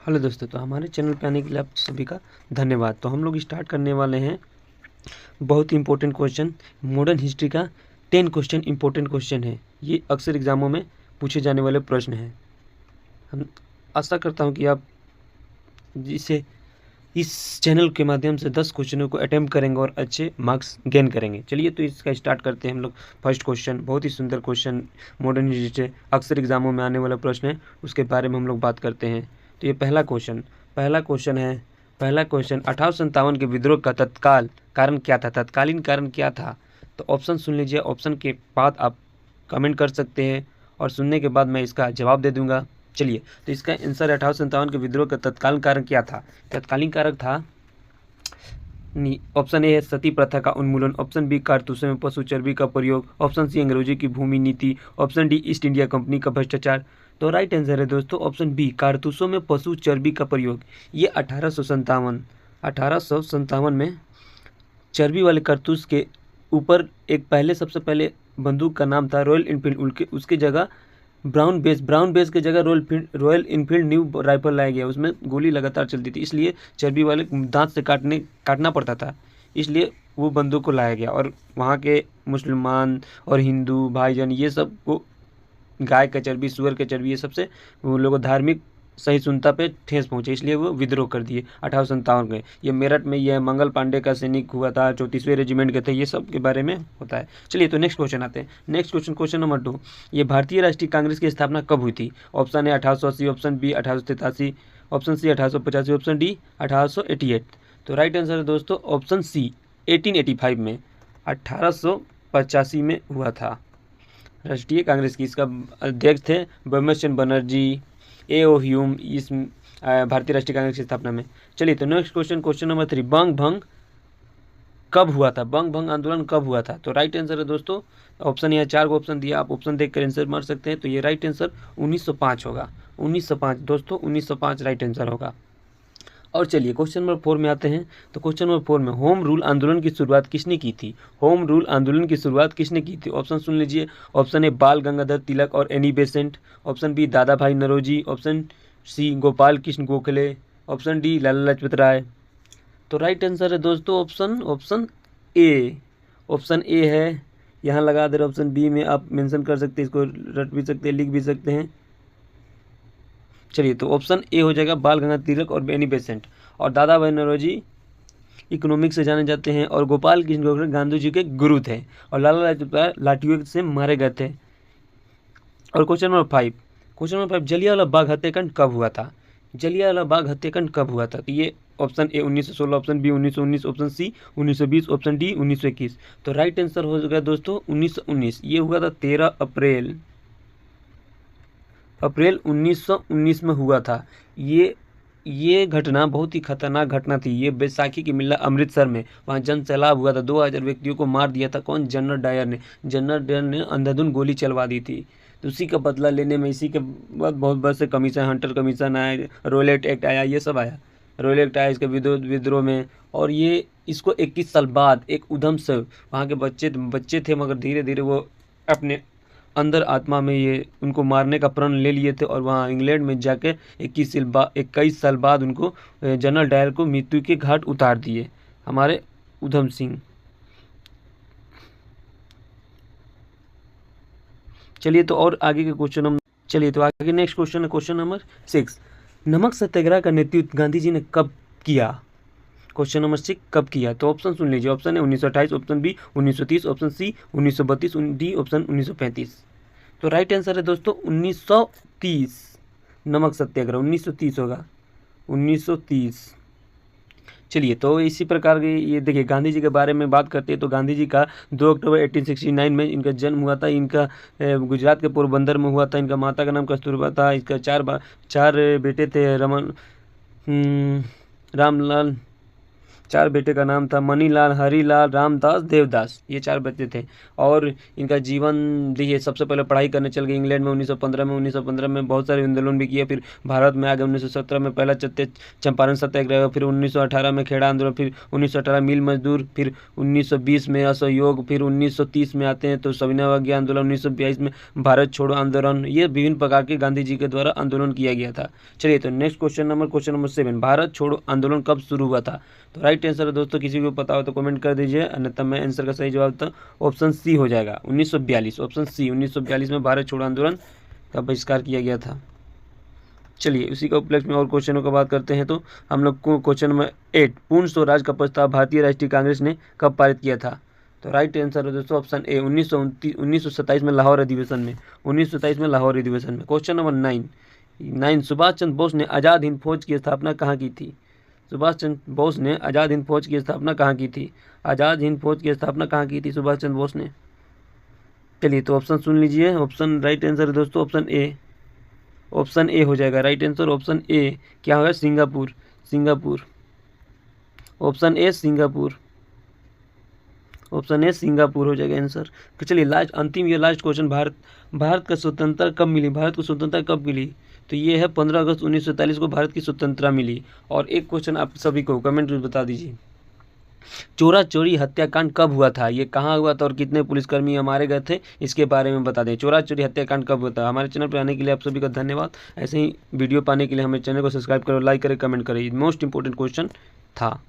Hello दोस्तों, तो हमारे चैनल पे आने के लिए आप सभी का धन्यवाद। तो हम लोग स्टार्ट करने वाले हैं बहुत ही इंपॉर्टेंट क्वेश्चन, मॉडर्न हिस्ट्री का 10 क्वेश्चन इंपॉर्टेंट क्वेश्चन है। ये अक्सर एग्जामों में पूछे जाने वाले प्रश्न हैं। हम आशा करता हूँ कि आप जिसे इस चैनल के माध्यम से 10 क्वेश्चनों को अटेम्प्ट करेंगे और अच्छे मार्क्स गेन करेंगे। चलिए तो इसका स्टार्ट करते हैं हम लोग। फर्स्ट क्वेश्चन बहुत ही सुंदर क्वेश्चन, मॉडर्न हिस्ट्री से अक्सर एग्जामों में आने वाला प्रश्न है, उसके बारे में हम लोग बात करते हैं। तो ये पहला क्वेश्चन है। पहला क्वेश्चन 1857 के विद्रोह का तत्काल कारण क्या था, तत्कालीन कारण क्या था। तो ऑप्शन सुन लीजिए, ऑप्शन के बाद आप कमेंट कर सकते हैं और सुनने के बाद मैं इसका जवाब दे दूंगा। चलिए, तो इसका आंसर 1857 के विद्रोह का तत्कालीन कारण क्या था। तत्कालीन कारण था, ऑप्शन ए है सती प्रथा का उन्मूलन, ऑप्शन बी कारतूसों में पशु चर्बी का प्रयोग, ऑप्शन सी अंग्रेजों की भूमि नीति, option D east India company का भ्रष्टाचार। तो राइट आंसर है दोस्तों ऑप्शन बी, कारतूसों में पशु चर्बी का प्रयोग। ये 1857 में चर्बी वाले कारतूस के ऊपर एक सबसे पहले बंदूक का नाम था रॉयल इनफील्ड, उसकी जगह ब्राउन बेस की जगह रॉयल इनफील्ड न्यू राइफल लाया गया। उसमें गोली लगातार चलती थी, इसलिए चर्बी वाले दांत से काटना पड़ता था, इसलिए वो बंदूक को लाया गया। और वहाँ के मुसलमान और हिंदू भाईजान ये सब को गाय का चर्बी, सुअर के चर्बी, ये सबसे वो लोगों धार्मिक सहिष्णुता पे ठेस पहुंचे, इसलिए वो विद्रोह कर दिए 1857 में। ये मेरठ में यह मंगल पांडे का सैनिक हुआ था, 34वें रेजिमेंट के थे, ये सब के बारे में होता है। चलिए तो नेक्स्ट क्वेश्चन आते हैं। नेक्स्ट क्वेश्चन नंबर 2, ये भारतीय राष्ट्रीय कांग्रेस की स्थापना कब हुई थी। ऑप्शन है 1880, option B 1883, option C 1885, option D 1888। तो राइट आंसर है दोस्तों ऑप्शन सी, 1885 में, 1885 में हुआ था राष्ट्रीय कांग्रेस की। इसका अध्यक्ष थे ब्रह्मचंद्र बनर्जी, ए.ओ. ह्यूम इस भारतीय राष्ट्रीय कांग्रेस की स्थापना में। चलिए तो नेक्स्ट क्वेश्चन नंबर 3, बंग भंग कब हुआ था, बंग भंग आंदोलन कब हुआ था। तो राइट आंसर है दोस्तों ऑप्शन, यहाँ 4 को ऑप्शन दिया, आप ऑप्शन देखकर आंसर मार सकते हैं। तो ये राइट आंसर 1905 होगा। 1905 दोस्तों, 1905 राइट आंसर होगा। और चलिए क्वेश्चन नंबर 4 में आते हैं। तो क्वेश्चन नंबर 4 में होम रूल आंदोलन की शुरुआत किसने की थी। होम रूल आंदोलन की शुरुआत किसने की थी। ऑप्शन सुन लीजिए, ऑप्शन ए बाल गंगाधर तिलक और Annie Besant, option B Dadabhai Naoroji, option C Gopal Krishna Gokhale, option D Lala Lajpat Rai. तो राइट आंसर है दोस्तों ऑप्शन ए है। यहाँ लगा दे रहे ऑप्शन बी में आप मेंशन कर सकते हैं, इसको रट भी सकते हैं, लिख भी सकते हैं। चलिए तो ऑप्शन ए हो जाएगा बाल गंगाधर तिलक और बेनी बेसेंट। और दादा भाई नौरोजी इकोनॉमिक्स से जाने जाते हैं, और गोपाल कृष्ण गोखले गांधी जी के गुरु थे, और लाला लाजपत राय लाठियों से मारे गए थे। और क्वेश्चन नंबर 5 जलियांवाला बाग हत्याकांड कब हुआ था। जलियांवाला बाग हत्याकांड कब हुआ था। तो ये option A 1916, option B 1919, option C 1920, option D 1921। तो राइट आंसर हो गया दोस्तों 1919। ये हुआ था 13 अप्रैल 1919 में हुआ था। ये घटना बहुत ही खतरनाक घटना थी। ये बैसाखी की मेला अमृतसर में, वहाँ जन सैलाब हुआ था, 2000 व्यक्तियों को मार दिया था। कौन, जनरल डायर ने अंधाधुंध गोली चलवा दी थी। तो उसी का बदला लेने में, इसी के बाद बहुत बड़े से कमीशन, हंटर कमीशन आया, रोलेट एक्ट आया, ये सब आया। रोलेट एक्ट आया इसके विद्रोह में। और ये इसको 21 साल बाद एक उधम से, वहाँ के बच्चे थे, मगर धीरे धीरे वो अपने अंदर आत्मा में ये उनको मारने का प्रण ले लिए थे, और वहाँ इंग्लैंड में जाके 21 साल बाद उनको जनरल डायर को मृत्यु के घाट उतार दिए हमारे उधम सिंह। चलिए तो और आगे के क्वेश्चन हम चलिए तो आगे नेक्स्ट क्वेश्चन है क्वेश्चन नंबर 6, नमक सत्याग्रह का नेतृत्व गांधी जी ने कब किया। क्वेश्चन नंबर 6 कब किया। तो ऑप्शन सुन लीजिए, ऑप्शन है 1928, option B 1930, option C 1932, D option 1935। तो राइट आंसर है दोस्तों 1930, नमक सत्याग्रह 1930 होगा, 1930। चलिए तो इसी प्रकार के ये देखिए गांधी जी के बारे में बात करते हैं। तो गांधी जी का 2 अक्टूबर 1869 में इनका जन्म हुआ था। इनका गुजरात के पोरबंदर में हुआ था। इनका माता का नाम कस्तूरबा था। इसका 4 बेटे थे, रामलाल, 4 बेटे का नाम था मनीलाल, हरीलाल, रामदास, देवदास, ये 4 बच्चे थे। और इनका जीवन देखिए, सबसे पहले पढ़ाई करने चल गए इंग्लैंड में 1915 में बहुत सारे आंदोलन भी किए, फिर भारत में आ गए 1917 में पहला चंपारण सत्याग्रह, फिर 1918 में खेड़ा आंदोलन, फिर 1918 मिल मजदूर, फिर 1920 में असहयोग, फिर 1930 में आते हैं तो सविनय अवज्ञा आंदोलन, 1922 में भारत छोड़ो आंदोलन। ये विभिन्न प्रकार के गांधी जी के द्वारा आंदोलन किया गया था। चलिए तो नेक्स्ट क्वेश्चन नंबर 7, भारत छोड़ो आंदोलन कब शुरू हुआ था? तो राइट आंसर है दोस्तों, किसी को पता हो तो कमेंट कर दीजिए, अन्यथा मैं आंसर का सही जवाब तो ऑप्शन सी हो जाएगा, 1942। ऑप्शन सी, 1942 में भारत छोड़ो आंदोलन का बहिष्कार किया गया था। चलिए उसी का उपलक्ष्य में और क्वेश्चनों का बात करते हैं। तो हम लोग को क्वेश्चन नंबर 8, पूर्ण स्वराज का प्रस्ताव भारतीय राष्ट्रीय कांग्रेस ने कब पारित किया था? तो राइट आंसर है दोस्तों ऑप्शन ए, 1927 में लाहौर अधिवेशन में, 1927 में लाहौर अधिवेशन में। क्वेश्चन नंबर 9, सुभाष चंद्र बोस ने आज़ाद हिंद फौज की स्थापना कहाँ की थी? सुभाष चंद्र बोस ने आज़ाद हिंद फौज की स्थापना कहाँ की थी? आज़ाद हिंद फौज की स्थापना कहाँ की थी सुभाष चंद्र बोस ने? चलिए तो ऑप्शन सुन लीजिए। ऑप्शन राइट आंसर है दोस्तों ऑप्शन ए, ऑप्शन ए हो जाएगा राइट आंसर। ऑप्शन ए क्या होगा? Singapore, Singapore. Option A Singapore, option A Singapore हो जाएगा आंसर। तो चलिए लास्ट अंतिम ये लास्ट क्वेश्चन, भारत का स्वतंत्रता कब मिली? भारत को स्वतंत्रता कब मिली? तो ये है 15 अगस्त 1947 को भारत की स्वतंत्रता मिली। और एक क्वेश्चन आप सभी को कमेंट में बता दीजिए, चोरा चोरी हत्याकांड कब हुआ था? ये कहाँ हुआ था और कितने पुलिसकर्मी हमारे गए थे, इसके बारे में बता दें। चोरा चोरी हत्याकांड कब हुआ था? हमारे चैनल पर आने के लिए आप सभी का धन्यवाद। ऐसे ही वीडियो पाने के लिए हमें चैनल को सब्सक्राइब करो, लाइक करें, कमेंट करें। मोस्ट इंपॉर्टेंट क्वेश्चन था।